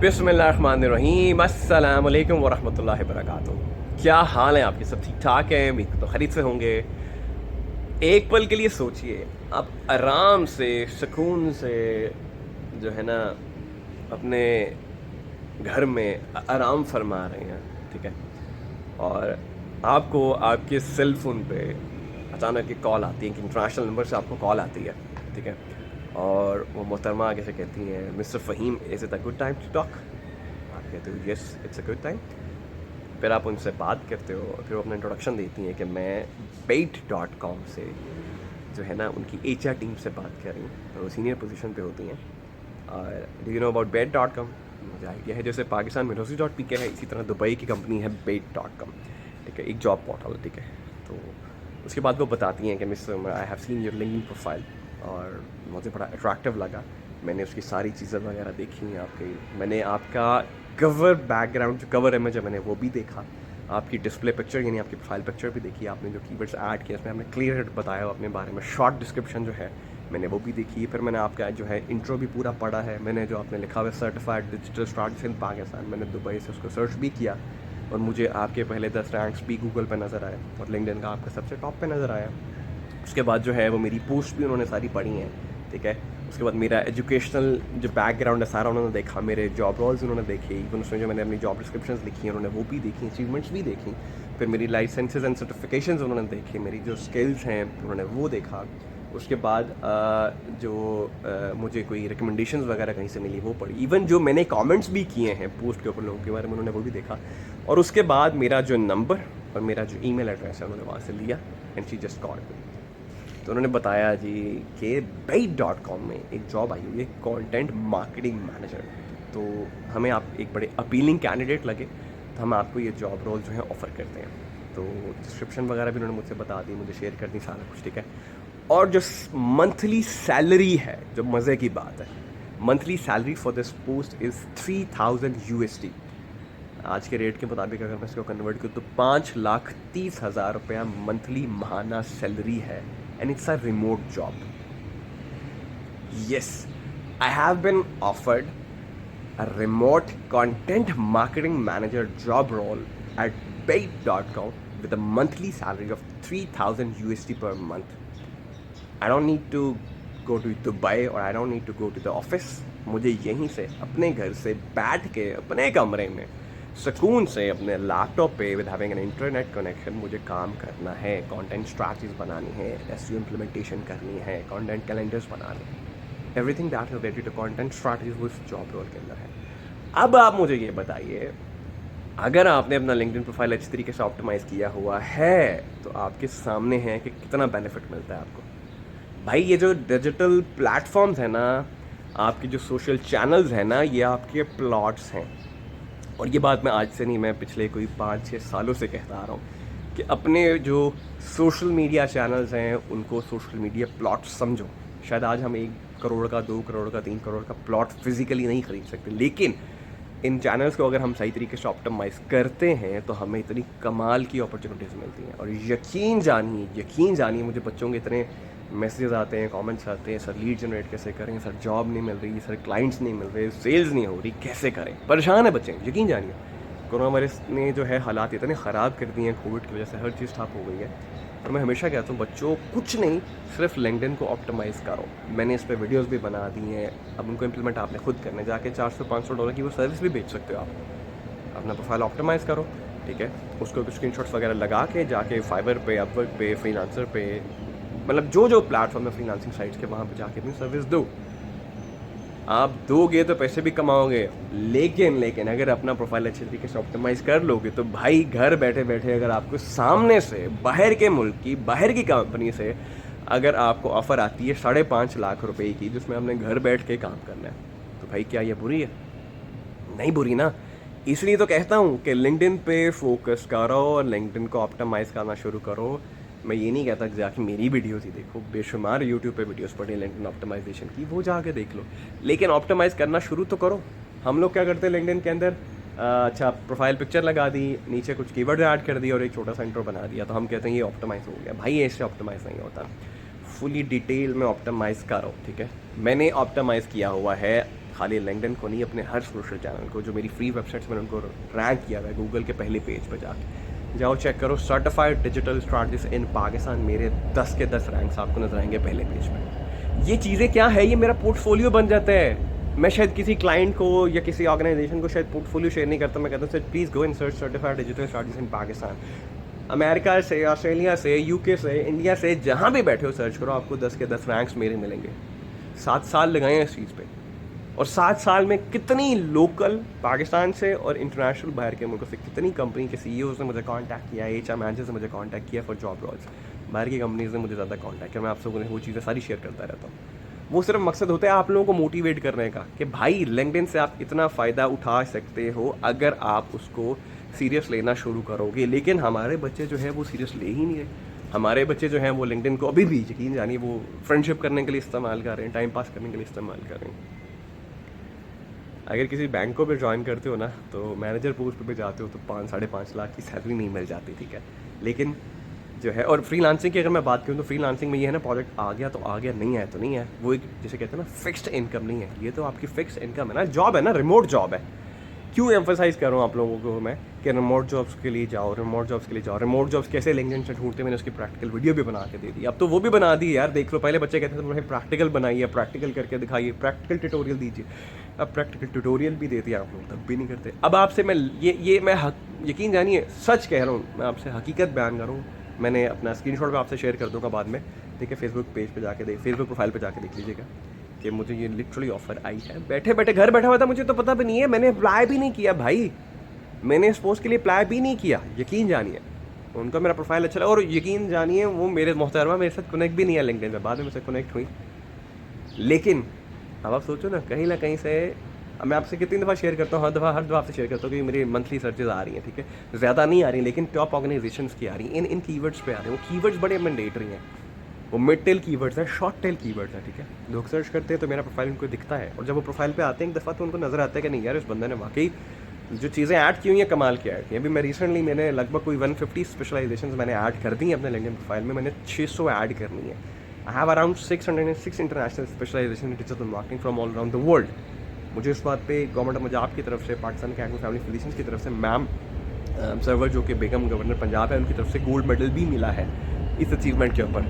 बिस्मिल्लाहिर्रहमानिर्रहीम, अस्सलामुअलैकुम वरहमतुल्लाहि वबरकातुहू। क्या हाल है आपके? सब ठीक ठाक हैं? उम्मीद तो खैरियत से होंगे। एक पल के लिए सोचिए, आप आराम से सुकून से जो है ना अपने घर में आराम फरमा रहे हैं, ठीक है। और आपको आपके सेल फोन पे अचानक एक कॉल आती है कि इंटरनेशनल नंबर से आपको कॉल आती है, ठीक है। और वो मोहतरमा आगे से कहती हैं, mister Fahim, is it a good time to talk? आप कहते हो yes it's a good time. फिर आप उनसे बात करते हो, फिर वो अपना इंट्रोडक्शन देती हैं कि मैं Bait.com से जो है ना उनकी HR टीम से बात कर रही हूँ, तो वो सीनियर पोजीशन पे होती हैं। और do you know about Bait.com? मुझे आइडिया है, जैसे पाकिस्तान में Rosie.pk है, इसी तरह दुबई की कंपनी है Bait.com, ठीक है, एक जॉब पोर्टल, ठीक है। तो उसके बाद वो बताती हैं कि mister I have seen your LinkedIn profile, और मुझे बड़ा अट्रैक्टिव लगा। मैंने उसकी सारी चीज़ें वगैरह देखी हैं आपकी, मैंने आपका कवर बैकग्राउंड जो कवर इमेज है मैंने वो भी देखा, आपकी डिस्प्ले पिक्चर यानी आपकी प्रोफाइल पिक्चर भी देखी, आपने जो कीवर्ड्स ऐड किए उसमें आपने क्लियर बताया अपने बारे में, शॉर्ट डिस्क्रिप्शन जो है मैंने वो भी देखी। फिर मैंने आपका जो है इंट्रो भी पूरा पढ़ा है, मैंने जो आपने लिखा हुआ है सर्टिफाइड डिजिटल स्ट्रैटेजिस्ट इन पाकिस्तान, मैंने दुबई से उसको सर्च भी किया और मुझे आपके पहले 10 रैंक्स भी गूगल पे नज़र आए और लिंक्डइन का आपका सबसे टॉप पे नज़र आया। उसके बाद जो है वो मेरी पोस्ट भी उन्होंने सारी पढ़ी हैं, ठीक है। उसके बाद मेरा एजुकेशनल जो बैकग्राउंड है सारा उन्होंने देखा, मेरे जॉब रोल्स उन्होंने देखे, इवन उसमें जो मैंने अपनी जॉब डिस्क्रिप्शंस लिखी हैं उन्होंने वो भी देखी, अचीवमेंट्स भी देखी। फिर मेरी लाइसेंसेज एंड सर्टिफिकेशंस उन्होंने देखे, मेरी जो स्किल्स हैं उन्होंने वो देखा। उसके बाद मुझे कोई रिकमेंडेशंस वगैरह कहीं से मिली वो पढ़ी, इवन जो मैंने कमेंट्स भी किए हैं पोस्ट के ऊपर लोगों के बारे में उन्होंने वो भी देखा। और उसके बाद मेरा जो नंबर और मेरा जो ईमेल एड्रेस है उन्होंने वहाँ से लिया and she just called me. तो उन्होंने बताया जी कि Bait.com में एक जॉब आई हुई है कंटेंट मार्केटिंग मैनेजर, तो हमें आप एक बड़े अपीलिंग कैंडिडेट लगे तो हम आपको ये जॉब रोल जो है ऑफ़र करते हैं। तो डिस्क्रिप्शन वगैरह भी उन्होंने मुझसे बता दी, मुझे शेयर कर दी सारा कुछ, ठीक है। और जो मंथली सैलरी है, जो मज़े की बात है, monthly salary for this post is 3000 USD। आज के रेट के मुताबिक अगर मैं इसको कन्वर्ट करूँ तो 5,30,000 रुपया मंथली महाना सैलरी है, and it's a remote job. Yes, I have been offered a remote content marketing manager job role at Bait.com with a monthly salary of 3,000 USD per month. I don't need to go to Dubai or I don't need to go to the office. मुझे यहीं से अपने घर से बैठ के अपने कमरे में सुकून से अपने लैपटॉप पे with having an internet connection मुझे काम करना है, कंटेंट स्ट्रैटेजीज बनानी है, एसईओ इम्प्लीमेंटेशन करनी है, कंटेंट कैलेंडर्स बनाने हैं, everything that is related to content strategies वो इस जॉब रोल के अंदर है। अब आप मुझे ये बताइए, अगर आपने अपना लिंक्डइन प्रोफाइल अच्छी तरीके से ऑप्टिमाइज़ किया हुआ है तो आपके सामने है कि कितना बेनिफिट मिलता है आपको। भाई ये जो डिजिटल प्लेटफॉर्म्स हैं ना, आपके जो सोशल चैनल्स हैं ना, ये आपके प्लॉट्स हैं। और ये बात मैं आज से नहीं, मैं पिछले कोई 5-6 सालों से कहता आ रहा हूँ कि अपने जो सोशल मीडिया चैनल्स हैं उनको सोशल मीडिया प्लॉट्स समझो। शायद आज हम 1 करोड़ का, 2 करोड़ का, 3 करोड़ का प्लॉट फिजिकली नहीं खरीद सकते, लेकिन इन चैनल्स को अगर हम सही तरीके से ऑप्टिमाइज़ करते हैं तो हमें इतनी कमाल की अपॉर्चुनिटीज़ मिलती हैं। और यकीन जानिए मुझे बच्चों के इतने मैसेजेस आते हैं, कमेंट्स आते हैं, सर लीड जनरेट कैसे करें, सर जॉब नहीं मिल रही, सर क्लाइंट्स नहीं मिल रहे, सेल्स नहीं हो रही, कैसे करें, परेशान है बच्चे। यकीन जानिए कोरोना वायरस ने जो है हालात इतने ख़राब कर दिए हैं, कोविड की वजह से हर चीज़ ठप हो गई है। और मैं हमेशा कहता हूँ बच्चों, कुछ नहीं, सिर्फ लिंक्डइन को ऑप्टिमाइज़ करो। मैंने इस पर वीडियोस भी बना दी हैं, अब उनको इम्प्लीमेंट आपने खुद करना है। जाके $400-500 की वो सर्विस भी बेच सकते हो आप। अपना प्रोफाइल ऑप्टिमाइज़ करो, ठीक है, उसको कुछ स्क्रीनशॉट्स वगैरह लगा के जाके फाइवर पे, अपवर्क पे, फ्रीलांसर पे, मतलब जो प्लेटफॉर्म है फ्रीलांसिंग साइट्स के, वहाँ पे जाके अपनी सर्विस दो। आप दोगे तो पैसे भी कमाओगे, लेकिन अगर अपना प्रोफाइल अच्छे तरीके से ऑप्टिमाइज़ कर लोगे तो भाई घर बैठे बैठे अगर आपको सामने से बाहर के मुल्क की, बाहर की कंपनी से अगर आपको ऑफ़र आती है 5.5 लाख रुपए की, जिसमें हमने घर बैठ के काम करना है, तो भाई क्या ये बुरी है? नहीं बुरी ना। इसलिए तो कहता हूँ कि लिंक्डइन पे फोकस करो और लिंक्डइन को ऑप्टिमाइज़ करना शुरू करो। मैं ये नहीं कहता कि जाके मेरी वीडियोस ही देखो, बेशुमार यूट्यूब पे वीडियोस पढ़े लिंक्डइन ऑप्टिमाइजेशन की, वो जाके देख लो, लेकिन ऑप्टिमाइज़ करना शुरू तो करो। हम लोग क्या करते हैं लिंक्डइन के अंदर, अच्छा प्रोफाइल पिक्चर लगा दी, नीचे कुछ कीवर्ड ऐड कर दिया और एक छोटा सा इंट्रो बना दिया, तो हम कहते हैं ये ऑप्टिमाइज़ हो गया। भाई ऐसे ऑप्टिमाइज़ नहीं होता, फुली डिटेल में ऑप्टिमाइज़ करो, ठीक है। मैंने ऑप्टिमाइज़ किया हुआ है खाली लिंक्डइन को नहीं, अपने हर सोशल चैनल को, जो मेरी फ्री वेबसाइट्स मैंने उनको रैंक किया हुआ है गूगल के पहले पेज पर जाके जाओ चेक करो। सर्टिफाइड डिजिटल स्ट्रैटेजिस्ट इन पाकिस्तान, मेरे 10 के 10 रैंक्स आपको नजर आएंगे पहले पेज पर। ये चीज़ें क्या है, ये मेरा पोर्टफोलियो बन जाता है। मैं शायद किसी क्लाइंट को या किसी ऑर्गेनाइजेशन को शायद पोर्टफोलियो शेयर नहीं करता, मैं कहता हूँ sir please go and search certified digital strategist in Pakistan. America से, ऑस्ट्रेलिया से, यूके से, इंडिया से, जहाँ भी बैठे हो सर्च करो, आपको 10 के 10 रैंक्स मेरे मिलेंगे। 7 साल लगाए हैं इस चीज़ पे, और 7 साल में कितनी लोकल पाकिस्तान से और इंटरनेशनल बाहर के मुल्कों से कितनी कंपनी के सीईओज़ ने मुझे कांटेक्ट किया, HR मैनेजर्स ने मुझे कांटेक्ट किया फॉर जॉब रोल्स। बाहर की कंपनीज ने मुझे ज़्यादा कांटेक्ट किया। मैं आप लोगों को वो चीज़ें सारी शेयर करता रहता हूँ। वो सिर्फ मकसद होता है आप लोगों को मोटिवेट करने का कि भाई लिंक्डइन से आप इतना फ़ायदा उठा सकते हो अगर आप उसको सीरियस लेना शुरू करोगे। लेकिन हमारे बच्चे जो है वो सीरियस ले ही नहीं रहे। हमारे बच्चे जो हैं वो लिंक्डइन को अभी भी यकीन जानिए वो फ्रेंडशिप करने के लिए इस्तेमाल कर रहे हैं, टाइम पास करने के लिए इस्तेमाल कर रहे हैं। अगर किसी बैंक को भी ज्वाइन करते हो ना, तो मैनेजर पोस्ट पे जाते हो तो 5-5.5 लाख की सैलरी नहीं मिल जाती, ठीक है। लेकिन जो है, और फ्रीलांसिंग की अगर मैं बात करूँ तो फ्रीलांसिंग में ये है ना, प्रोजेक्ट आ गया तो आ गया, नहीं आया तो नहीं है। वो एक जैसे कहते हैं ना फिक्स्ड इनकम नहीं है, ये तो आपकी फिक्स्ड इनकम है ना, जॉब है ना, रिमोट जॉब है। क्यों एम्फोसाइज कर रहा हूँ आप लोगों को मैं कि रिमोट जॉब्स के लिए जाओ, रिमोट जॉब्स के लिए जाओ। रिमोट जॉब्स कैसे लिंक्डइन से ढूंढते, मैंने उसकी प्रैक्टिकल वीडियो भी बना के दे दी। अब तो वो भी बना दी यार, देख लो। पहले बच्चे कहते थे मुझे प्रैक्टिकल बनाइए, प्रैक्टिकल करके दिखाइए, प्रैक्टिकल ट्यूटोरियल दीजिए। अब प्रैक्टिकल ट्यूटोरियल भी देती है आप लोग, तब भी नहीं करते। अब आपसे मैं ये मैं यकीन जानिए सच कह रहा हूँ, मैं आपसे हकीकत बयान कर रहा हूँ। मैंने अपना स्क्रीनशॉट भी आपसे शेयर कर दूंगा बाद में, ठीक है। फेसबुक पेज पे जाके फेसबुक प्रोफाइल पे जाके देख लीजिएगा कि मुझे ये लिटरली ऑफर आई है। बैठे बैठे घर बैठा हुआ था, मुझे तो पता भी नहीं है, मैंने अप्लाई भी नहीं किया भाई, मैंने इस पोस्ट के लिए अप्लाई भी नहीं किया। यकीन जानिए उनका मेरा प्रोफाइल अच्छा लगा, और यकीन जानिए वो मेरे मोहतरमा मेरे साथ कनेक्ट भी नहीं है लिंक्डइन पे, बाद में मुझसे कनेक्ट हुई। लेकिन अब आप सोचो ना कहीं से मैं आपसे कितनी दफ़ा शेयर करता हूँ, हर दफ़ा आपसे शेयर करता हूँ कि मेरी मंथली सर्चेज आ रही हैं, ठीक है। ज़्यादा नहीं आ रही, लेकिन टॉप ऑर्गेनाइजेशंस की आ रही हैं, इन कीवर्ड्स पे आ रहे हैं। वो कीवर्ड्स बड़े मैंडेटरी हैं, वो मिड टेल कीवर्ड्स हैं, शॉर्ट टेल कीवर्ड्स हैं, ठीक है। लोग सर्च करते हैं तो मेरा प्रोफाइल उनको दिखता है, और जब वो प्रोफाइल पे आते हैं एक दफ़ा तो उनको नज़र आता है कि नहीं यार, इस बंदे ने वाकई जो चीज़ें ऐड की हुई हैं कमाल की ऐड की। अभी मैं रिसेंटली मैंने लगभग कोई 150 स्पेशलाइजेशन मैंने ऐड कर दी हैं अपने लिंक्डइन प्रोफाइल में, मैंने 600 ऐड करनी है। I have around 606 international specialisation in digital marketing from all around the world. मुझे इस बात पे गवर्नमेंट पंजाब की तरफ से, पाकिस्तान के एक्टिव फैमिली फिजिशियंस की तरफ से, मैम सर्वर जो कि बेगम गवर्नर पंजाब है, उनकी तरफ से गोल्ड मेडल भी मिला है इस अचीवमेंट के ऊपर,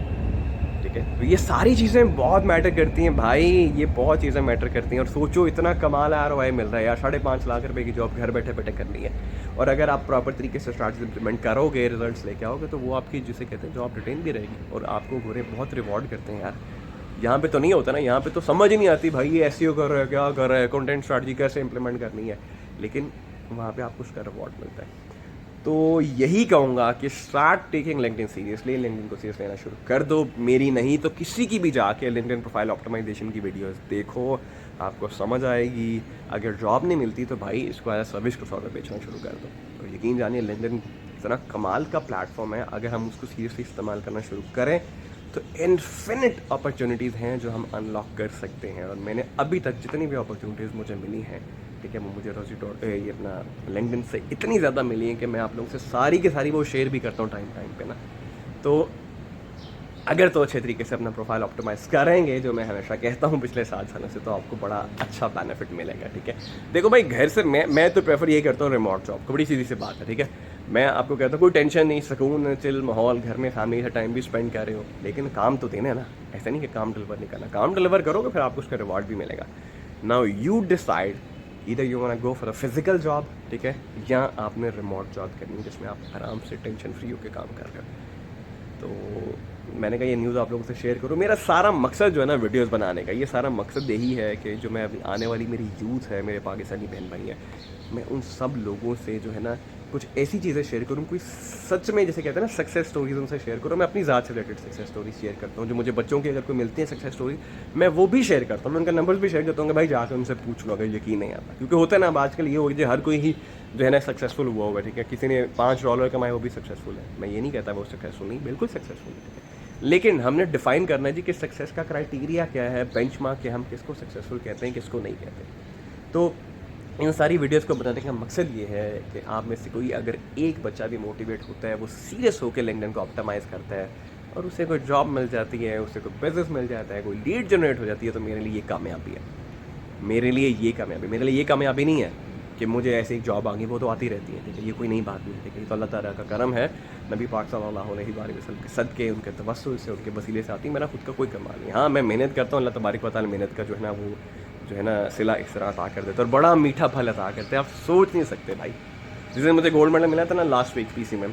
ठीक है। तो ये सारी चीज़ें बहुत मैटर करती हैं भाई, ये बहुत चीज़ें मैटर करती हैं। और सोचो इतना कमाल ROI मिल रहा है यार, 5.5 लाख रुपए की जॉब घर बैठे बैठे करनी है, और अगर आप प्रॉपर तरीके से स्ट्रैटेजी इंप्लीमेंट करोगे, रिजल्ट्स लेके आओगे, तो वो आपकी जिसे कहते हैं जॉब रिटेन भी रहेगी, और आपको गोरे बहुत रिवॉर्ड करते हैं यार। यहाँ पे तो नहीं होता ना, यहाँ पे तो समझ ही नहीं आती भाई ये SEO कर रहा है, क्या कर रहा है, कंटेंट स्ट्रैटेजी कैसे इंप्लीमेंट करनी है, लेकिन वहाँ पे आपको उसका रिवॉर्ड मिलता है। तो यही कहूँगा कि start taking LinkedIn seriously, LinkedIn को सीरियस लेना शुरू कर दो। मेरी नहीं तो किसी की भी जाके लिंक्डइन प्रोफाइल ऑप्टिमाइजेशन की वीडियोस देखो, आपको समझ आएगी। अगर जॉब नहीं मिलती तो भाई इसको एज सर्विस को सॉफ्टवेयर बेचना शुरू कर दो। तो यकीन जानिए लिंक्डइन इतना कमाल का प्लेटफॉर्म है, अगर हम उसको सीरियसली इस्तेमाल करना शुरू करें तो इन्फिनिट अपॉर्चुनिटीज़ हैं जो हम अनलॉक कर सकते हैं। और मैंने अभी तक जितनी भी अपॉर्चुनिटीज़ मुझे मिली हैं, ठीक है, वो मुझे ये अपना लिंक्डइन से इतनी ज़्यादा मिली है कि मैं आप लोगों से सारी की सारी वो शेयर भी करता हूँ टाइम पे ना। तो अगर तो अच्छे तरीके से अपना प्रोफाइल ऑप्टिमाइज़ करेंगे, जो मैं हमेशा कहता हूँ पिछले 7 सालों से, तो आपको बड़ा अच्छा बेनिफिट मिलेगा, ठीक है। देखो भाई, घर से मैं तो प्रेफर ये करता हूँ रिमोट जॉब को, बड़ी सीधी सी बात है, ठीक है। मैं आपको कहता हूँ कोई टेंशन नहीं, सुकून, चिल माहौल, घर में फैमिली से टाइम भी स्पेंड कर रहे हो, लेकिन काम तो देना है ना। ऐसा नहीं कि काम डिलीवर नहीं करना, काम डिलीवर करोगे फिर आपको उसका रिवॉर्ड भी मिलेगा। नाउ यू डिसाइड, इधर you want go for a physical job, ठीक है, या आपने रिमोट जॉब करनी है जिसमें आप आराम से टेंशन फ्री होकर काम कर रहे हो। तो मैंने कहा ये न्यूज़ आप लोगों से शेयर करूँ। मेरा सारा मकसद जो है ना वीडियोस बनाने का, ये सारा मकसद यही है कि जो मैं अभी आने वाली मेरी यूथ है, मेरे पाकिस्तानी बहन भाई हैं, मैं उन सब लोगों से जो है ना कुछ ऐसी चीज़ें शेयर करूँ, कोई सच में जैसे कहते हैं ना सक्सेस स्टोरीज उनसे शेयर करूँ। मैं अपनी ज़ात से रिलेटेड सक्सेस स्टोरी शेयर करता हूँ, जो मुझे बच्चों की अगर कोई मिलती है सक्सेस स्टोरी, मैं वो भी शेयर करता हूँ। मैं उनका नंबर्स भी शेयर करता हूँ कि भाई जाकर उनसे पूछ लो अगर यकीन नहीं आता। क्योंकि होता है ना, अब आजकल ये हो गया हर कोई ही जो है ना सक्सेसफुल हुआ होगा, ठीक है। किसी ने $5 कमाए, वो भी सक्सेसफुल है। मैं ये नहीं कहता वो सक्सेसफुल नहीं, बिल्कुल सक्सेसफुल है, ठीक है। लेकिन हमने डिफाइन करना है जी कि सक्सेस का क्राइटेरिया क्या है, बेंचमार्क क्या, हम किसको सक्सेसफुल कहते हैं, किसको नहीं कहते। तो इन सारी वीडियोस को बनाने का मकसद ये है कि आप में से कोई अगर एक बच्चा भी मोटिवेट होता है, वो सीरियस होकर लिंक्डइन को ऑप्टिमाइज़ करता है, और उसे कोई जॉब मिल जाती है, उसे कोई बिजनेस मिल जाता है, कोई लीड जनरेट हो जाती है, तो मेरे लिए ये कामयाबी है। मेरे लिए ये कामयाबी, मेरे लिए ये कामयाबी नहीं है कि मुझे ऐसे एक जॉब आ गई, वो तो आती रहती है, ठीक है, ये कोई नई बात नहीं है, ठीक है, ये तो अल्लाह ताला का करम है, नबी पाक सल्लल्लाहु अलैहि वसल्लम के सदक़े, उनके तवस्सुल से, उनके वसीले से आती है, मेरा खुद का कोई कमाल नहीं। हाँ, मैं मेहनत करता हूँ, अल्लाह तबारक व तआला मेहनत का जो है ना वो जो है ना सिला इस तरह अता कर देते हैं और बड़ा मीठा फल अता करते हैं, आप सोच नहीं सकते भाई। जिस दिन मुझे गोल्ड मेडल मिला था ना लास्ट वीक पीसी में,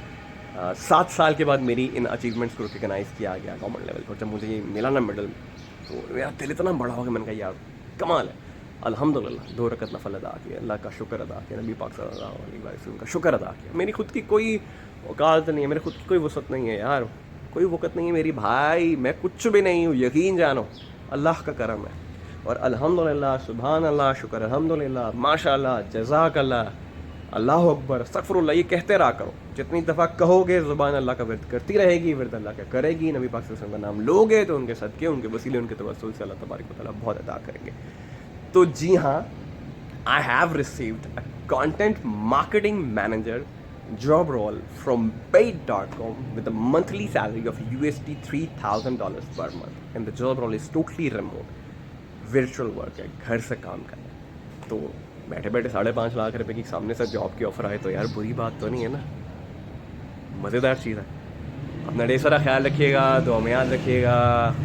7 साल के बाद मेरी इन अचीवमेंट्स को रिकगनाइज़ किया गया गवर्नमेंट लेवल पर। जब मुझे ये मिला ना मेडल, तो मेरा दिल इतना बड़ा हो गया, मैंने कहा यार कमाल है। अल्हम्दुलिल्लाह 2 रकत नफल अदा किया, अल्लाह का शुक्र अदा किया, नबी पाक सल्लल्लाहु अलैहि वसल्लम का शुक्र अदा किया। मेरी खुद की कोई औकात नहीं है, मेरे खुद की कोई वसअत नहीं है यार, कोई वक़्त नहीं है मेरी भाई, मैं कुछ भी नहीं हूँ, यकीन जानो अल्लाह का करम है। और अल्हम्दुलिल्लाह, सुभान अल्लाह, शुक्र अल्हम्दुलिल्लाह, माशाअल्लाह, जज़ाकल्लाह, अल्लाह अकबर, अस्तगफिरुल्लाह, ये कहते रहा करो। जितनी दफ़ा कहोगे ज़ुबान अल्लाह का विर्द करती रहेगी, विर्द अल्लाह का करेगी, नबी पाक सल्लल्लाहु अलैहि वसल्लम का नाम लोगे तो उनके सदक़े, उनके वसीले, उनके तवस्सुल से अल्लाह तबारक व तआला बहुत अता करेंगे। तो जी हाँ, I have received a content marketing manager job role from Paid.com with a monthly salary of USD $3,000 per month, and the job role is totally remote, virtual work है, घर से काम करना है। तो बैठे बैठे 5.5 लाख रुपए की सामने से जॉब की ऑफर आए तो यार बुरी बात तो नहीं है ना, मज़ेदार चीज़ है। अपना ढेर सारा ख्याल रखिएगा, दुआ में याद रखिएगा।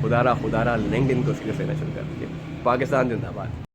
खुदारा लिंक्डइन को उसके से शुरू कर दीजिए। पाकिस्तान जिंदाबाद।